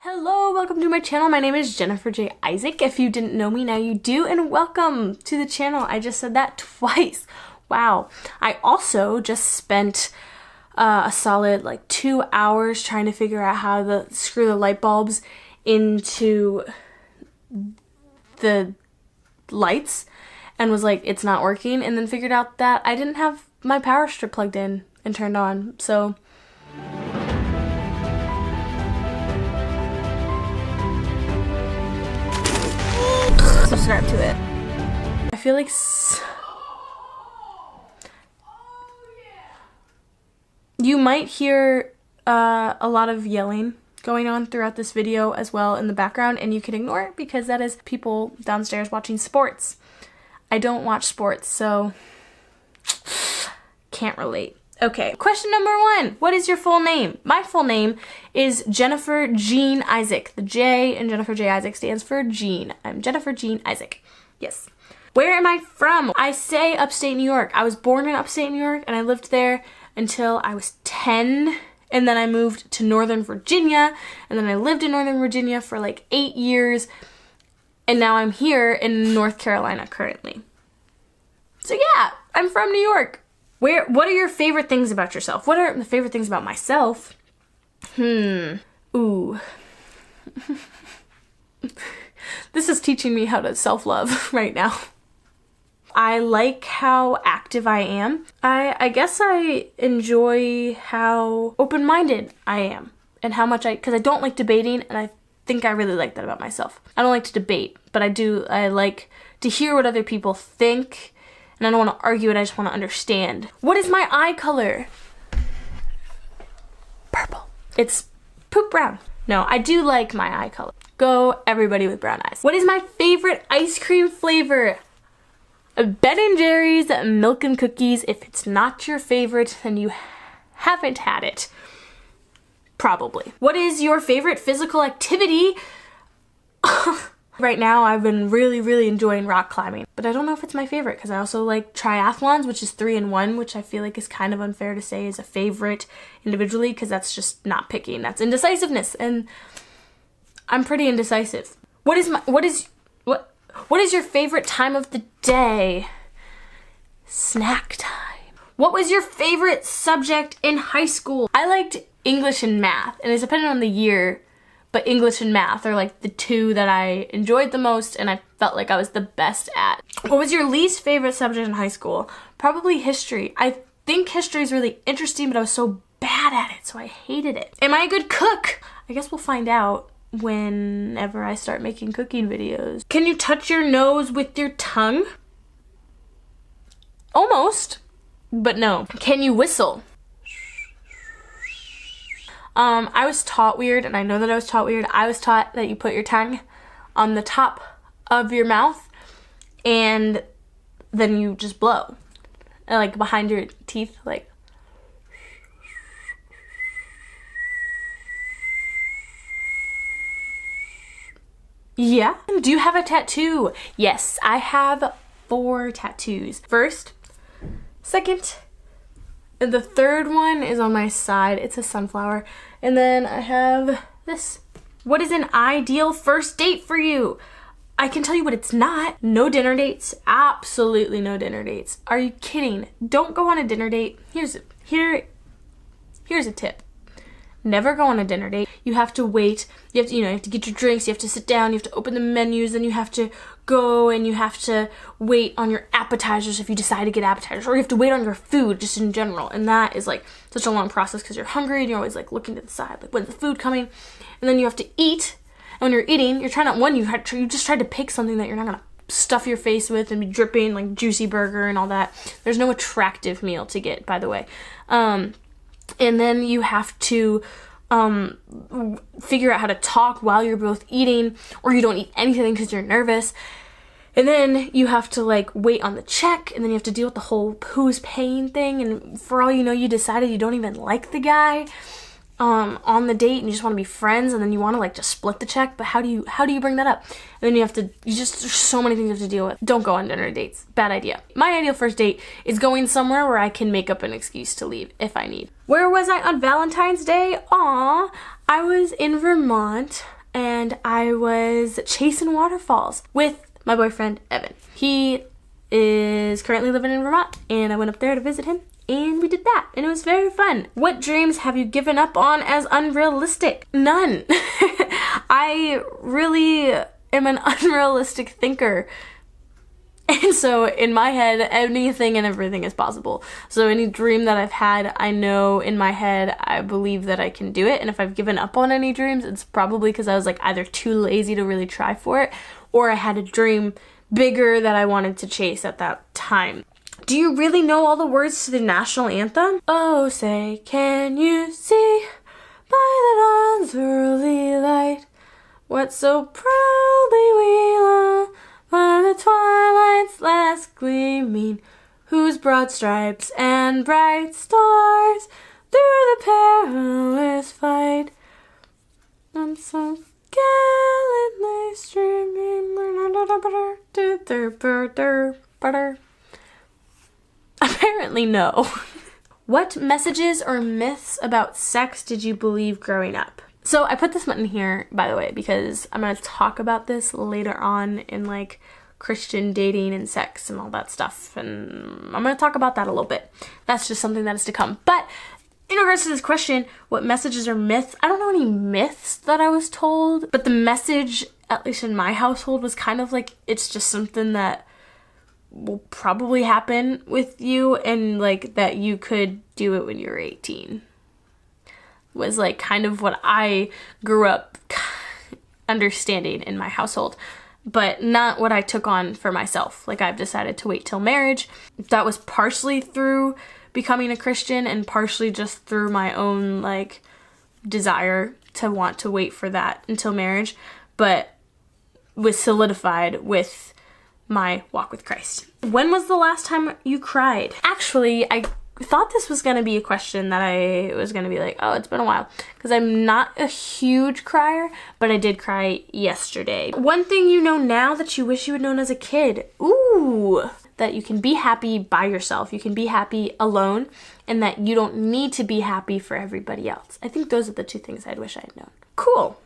Hello, welcome to my channel. My name is Jennifer Isaac. If you didn't know me, now you do, and welcome to the channel. I just said that twice. Wow. I also just spent a solid 2 hours trying to figure out how to screw the light bulbs into the lights and was like, it's not working, and then figured out that I didn't have my power strip plugged in and turned on. So subscribe to it. I feel like you might hear a lot of yelling going on throughout this video as well in the background, and you can ignore it because that is people downstairs watching sports. I don't watch sports, so can't relate. Okay, question number 1. What is your full name? My full name is Jennifer Jean Isaac. The J in Jennifer J. Isaac stands for Jean. I'm Jennifer Jean Isaac. Yes. Where am I from? I say upstate New York. I was born in upstate New York, and I lived there until I was 10, and then I moved to Northern Virginia, and then I lived in Northern Virginia for 8 years, and now I'm here in North Carolina currently. So yeah, I'm from New York. What are your favorite things about yourself? What are the favorite things about myself? Ooh. This is teaching me how to self-love right now. I like how active I am. I guess I enjoy how open-minded I am and how much because I don't like debating, and I think I really like that about myself. I don't like to debate, but I like to hear what other people think, and I don't want to argue it, I just want to understand. What is my eye color? Purple. It's poop brown. No, I do like my eye color. Go everybody with brown eyes. What is my favorite ice cream flavor? Ben & Jerry's milk and cookies. If it's not your favorite, then you haven't had it. Probably. What is your favorite physical activity? Right now, I've been really enjoying rock climbing, but I don't know if it's my favorite because I also like triathlons, which is 3 in 1, which I feel like is kind of unfair to say is a favorite individually because that's just not picking. That's indecisiveness, and I'm pretty indecisive. What is your favorite time of the day? Snack time. What was your favorite subject in high school? I liked English and math, and it's dependent on the year, but English and math are the 2 that I enjoyed the most and I felt like I was the best at. What was your least favorite subject in high school? Probably history. I think history is really interesting, but I was so bad at it, so I hated it. Am I a good cook? I guess we'll find out whenever I start making cooking videos. Can you touch your nose with your tongue? Almost, but no. Can you whistle? I was taught weird, and I know that I was taught weird. I was taught that you put your tongue on the top of your mouth, and then you just blow. And, behind your teeth, Yeah. Do you have a tattoo? Yes, I have 4 tattoos. First, second, and the third one is on my side. It's a sunflower. And then I have this. What is an ideal first date for you? I can tell you what it's not. No dinner dates. Absolutely no dinner dates. Are you kidding? Don't go on a dinner date. Here's a tip. Never go on a dinner date. You have to wait. You have to get your drinks. You have to sit down. You have to open the menus. Then you have to go and you have to wait on your appetizers if you decide to get appetizers, or you have to wait on your food just in general. And that is such a long process because you're hungry and you're always looking to the side, when's the food coming? And then you have to eat. And when you're eating, you're trying to, you just tried to pick something that you're not gonna stuff your face with and be dripping juicy burger and all that. There's no attractive meal to get, by the way. And then you have to figure out how to talk while you're both eating, or you don't eat anything because you're nervous. And then you have to wait on the check, and then you have to deal with the whole who's paying thing, and for all you know, you decided you don't even like the guy. on the date and you just want to be friends, and then you want to like just split the check, but how do you bring that up? And then there's so many things you have to deal with. Don't go on dinner dates. Bad idea. My ideal first date is going somewhere where I can make up an excuse to leave if I need. Where was I on Valentine's Day? I was in Vermont and I was chasing waterfalls with my boyfriend, Evan. He is currently living in Vermont, and I went up there to visit him, and we did that, and it was very fun. What dreams have you given up on as unrealistic? None. I really am an unrealistic thinker. And so in my head, anything and everything is possible. So any dream that I've had, I know in my head, I believe that I can do it. And if I've given up on any dreams, it's probably because I was like either too lazy to really try for it, or I had a dream bigger that I wanted to chase at that time. Do you really know all the words to the national anthem? Oh, say, can you see by the dawn's early light what so proudly we love by the twilight's last gleaming, whose broad stripes and bright stars through the perilous fight and so gallantly streaming. Apparently no. What messages or myths about sex did you believe growing up? So I put this button here, by the way, because I'm going to talk about this later on in like Christian dating and sex and all that stuff. And I'm going to talk about that a little bit. That's just something that is to come. But in regards to this question, what messages or myths? I don't know any myths that I was told, but the message, at least in my household, was kind of like, it's just something that will probably happen with you, and like that you could do it when you're 18 was like kind of what I grew up understanding in my household, but not what I took on for myself. Like I've decided to wait till marriage. That was partially through becoming a Christian and partially just through my own like desire to want to wait for that until marriage, but was solidified with my walk with Christ. When was the last time you cried? Actually, I thought this was going to be a question that I was going to be like, oh, it's been a while, because I'm not a huge crier, but I did cry yesterday. One thing you know now that you wish you had known as a kid. Ooh, that you can be happy by yourself. You can be happy alone, and that you don't need to be happy for everybody else. I think those are the two things I'd wish I had known. Cool.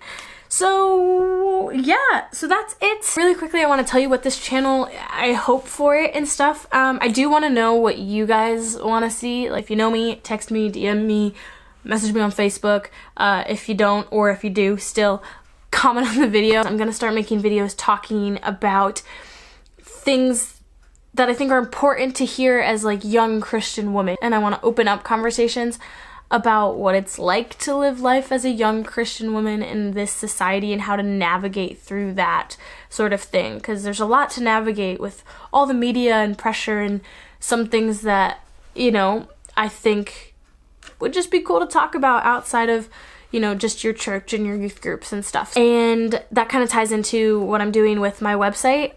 So yeah, so that's it. Really quickly, I want to tell you what this channel, I hope for it and stuff. I do want to know what you guys want to see. Like if you know me, text me, DM me, message me on Facebook. If you don't, or if you do, still comment on the video. I'm going to start making videos talking about things that I think are important to hear as like young Christian women. And I want to open up conversations about what it's like to live life as a young Christian woman in this society and how to navigate through that sort of thing. Because there's a lot to navigate with all the media and pressure and some things that, you know, I think would just be cool to talk about outside of, you know, just your church and your youth groups and stuff. And that kind of ties into what I'm doing with my website.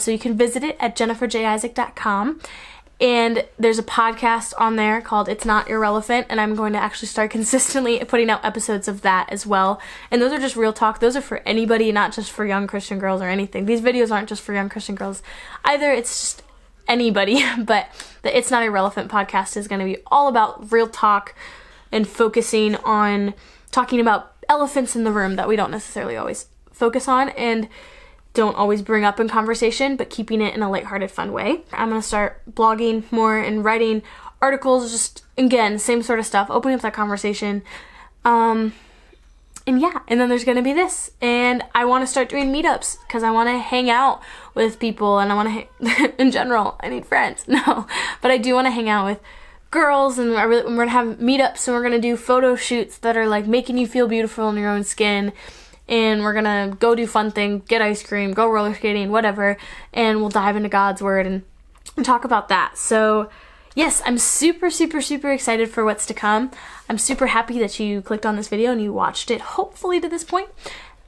So you can visit it at jenniferjisaac.com. And there's a podcast on there called It's Not Irrelevant, and I'm going to actually start consistently putting out episodes of that as well. And those are just real talk. Those are for anybody, not just for young Christian girls or anything. These videos aren't just for young Christian girls either. It's just anybody. But the It's Not Irrelevant podcast is going to be all about real talk and focusing on talking about elephants in the room that we don't necessarily always focus on and don't always bring up in conversation, but keeping it in a lighthearted, fun way. I'm going to start blogging more and writing articles, just, again, same sort of stuff, opening up that conversation. And yeah, and then there's going to be this. And I want to start doing meetups because I want to hang out with people, and I want to, in general, I need friends. No, but I do want to hang out with girls, and we're going to have meetups, and we're going to do photo shoots that are like making you feel beautiful in your own skin. And we're gonna go do fun things, get ice cream, go roller skating, whatever, and we'll dive into God's word and talk about that. So yes, I'm super, super, super excited for what's to come. I'm super happy that you clicked on this video and you watched it, hopefully to this point.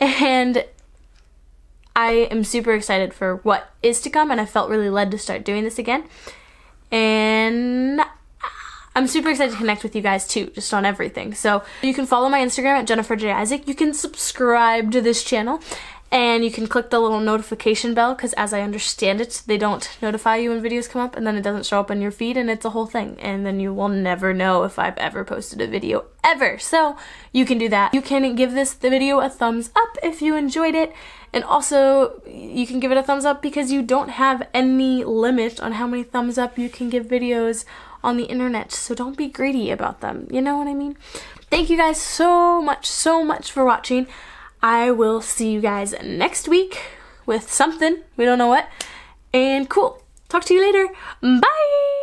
And I am super excited for what is to come, and I felt really led to start doing this again. And I'm super excited to connect with you guys too, just on everything. So you can follow my Instagram at jenniferjisaac. You can subscribe to this channel, and you can click the little notification bell, because as I understand it, they don't notify you when videos come up, and then it doesn't show up in your feed, and it's a whole thing, and then you will never know if I've ever posted a video ever. So you can do that. You can give the video a thumbs up if you enjoyed it, and also you can give it a thumbs up because you don't have any limit on how many thumbs up you can give videos on the internet, so don't be greedy about them, you know what I mean? Thank you guys so much for watching. I will see you guys next week with something, we don't know what, and cool. Talk to you later. Bye!